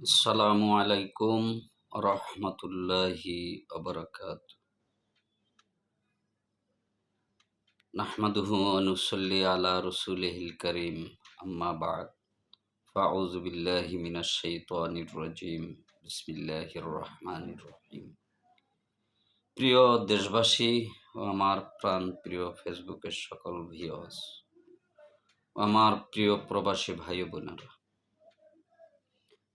আসসালামু আলাইকুম রহমতুল্লাহি ওয়া নাহমাদুহু ওয়া নুসাল্লি আলা রাসূলিহিল কারীম আম্মা বা'দ ফাউযু বিল্লাহি মিনাশ শাইতানির রাজীম বিসমিল্লাহির রহমানির রহিম। প্রিয় দেশবাসী ও আমার প্রাণ প্রিয় ফেসবুকের সকল ভিউয়ার্স ও আমার প্রিয় প্রবাসী ভাই ও বোনেরা,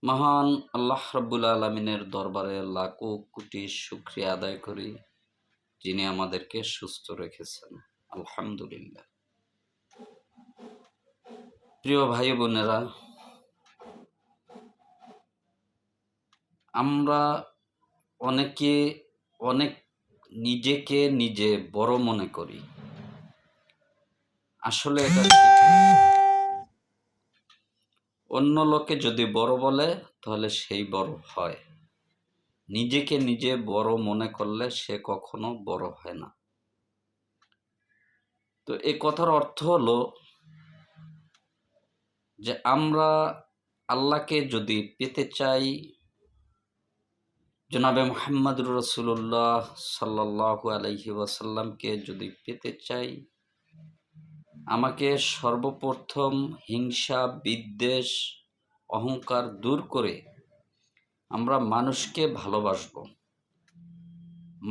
মহান আল্লাহ রাব্বুল আলামিনের দরবারে লাখো কোটি শুকরিয়া আদায় করি, যিনি আমাদেরকে সুস্থ রেখেছেন। আলহামদুলিল্লাহ। প্রিয় ভাই বোনেরা, আমরা অনেকে অনেক নিজেকে নিজে বড় মনে করি। আসলে এটা ঠিক না। অন্য লোকে যদি বড় বলে তাহলে সেই বড় হয়। নিজেকে নিজে বড় মনে করলে সে কখনো বড় হয় না। তো এই কথার অর্থ হলো যে আমরা আল্লাহকে যদি পেতে চাই, জনাবে মুহাম্মদুর রাসূলুল্লাহ সাল্লাল্লাহু আলাইহি ওয়াসাল্লামকে যদি পেতে চাই, আমাকে সর্বপ্রথম হিংসা, বিদ্বেষ, অহংকার দূর করে আমরা মানুষকে ভালোবাসব।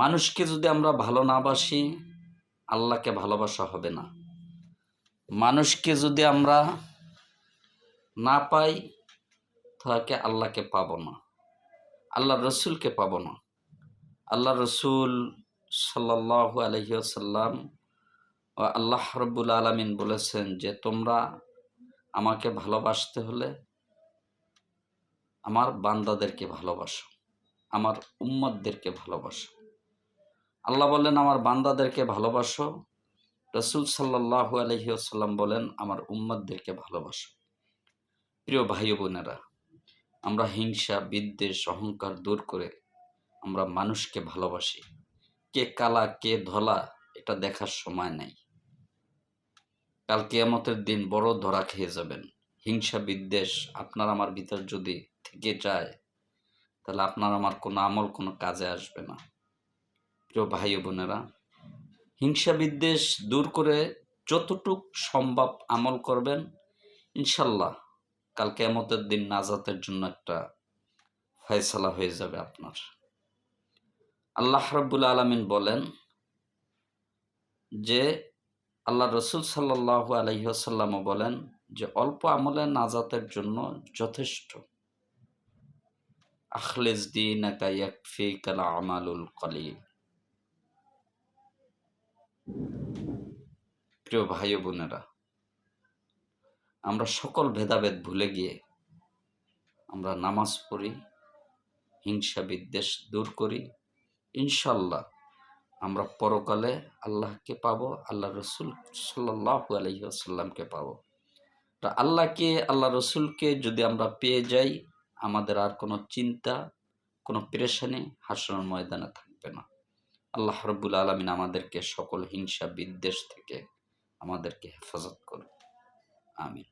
মানুষকে যদি আমরা ভালো না বাসি, আল্লাহকে ভালোবাসা হবে না। মানুষকে যদি আমরা না পাই, তাহলে আল্লাহকে পাবো না, আল্লাহ রসুলকে পাবো না। আল্লাহ রসুল সাল্লাল্লাহু আলাইহি ওয়াসাল্লাম ও আল্লাহ রাব্বুল আলামিন বলেছেন যে তোমরা আমাকে ভালোবাসতে হলে আমার বান্দাদেরকে ভালোবাসো, আমার উম্মতদেরকে ভালোবাসো। আল্লাহ বলেন আমার বান্দাদেরকে ভালোবাসো, রসুল সাল্লাল্লাহু আলাইহি ওয়াসাল্লাম বলেন আমার উম্মতদেরকে ভালোবাসো। প্রিয় ভাই বোনেরা, আমরা হিংসা, বিদ্বেষ, অহংকার দূর করে আমরা মানুষকে ভালোবাসি। কে কালা কে ধলা এটা দেখার সময় নেই। কাল কিয়ামতের দিন বড় ধরা খেয়ে যাবেন। হিংসা, বিদ্বেষ আপনার আমার ভিতর যদি থেকে যায়, তাহলে আপনার আমার কোনো আমল কোনো কাজে আসবে না। প্রিয় ভাই বোনেরা, হিংসা বিদ্বেষ দূর করে যতটুক সম্ভব আমল করবেন, ইনশাল্লাহ কাল কিয়ামতের দিন নাজাতের জন্য একটা ফয়সালা হয়ে যাবে আপনার। আল্লাহ রাব্বুল আলামিন বলেন যে আল্লাহ রসুল সাল্লাল্লাহু আলাইহি ওয়াসাল্লামও বলেন যে অল্প আমলে নাজাতের জন্য যথেষ্ট। আখলিস দীনাকা ইয়াকফিকাল আমালুল কলিল। প্রিয় ভাই ও বোনেরা, আমরা সকল ভেদাভেদ ভুলে গিয়ে আমরা নামাজ পড়ি, হিংসা বিদ্বেষ দূর করি, ইনশাল্লাহ আমরা পরকালে আল্লাহকে পাবো, আল্লাহ রসুল সাল্লাল্লাহু আলাইহি ওয়াসাল্লামকে পাবো। তা আল্লাহকে, আল্লাহ রসুলকে যদি আমরা পেয়ে যাই, আমাদের আর কোনো চিন্তা, কোনো পেরেশানি হাসরের ময়দানে থাকবে না। আল্লাহ রাব্বুল আলামিন আমাদেরকে সকল হিংসা বিদ্বেষ থেকে আমাদেরকে হেফাজত করুন। আমিন।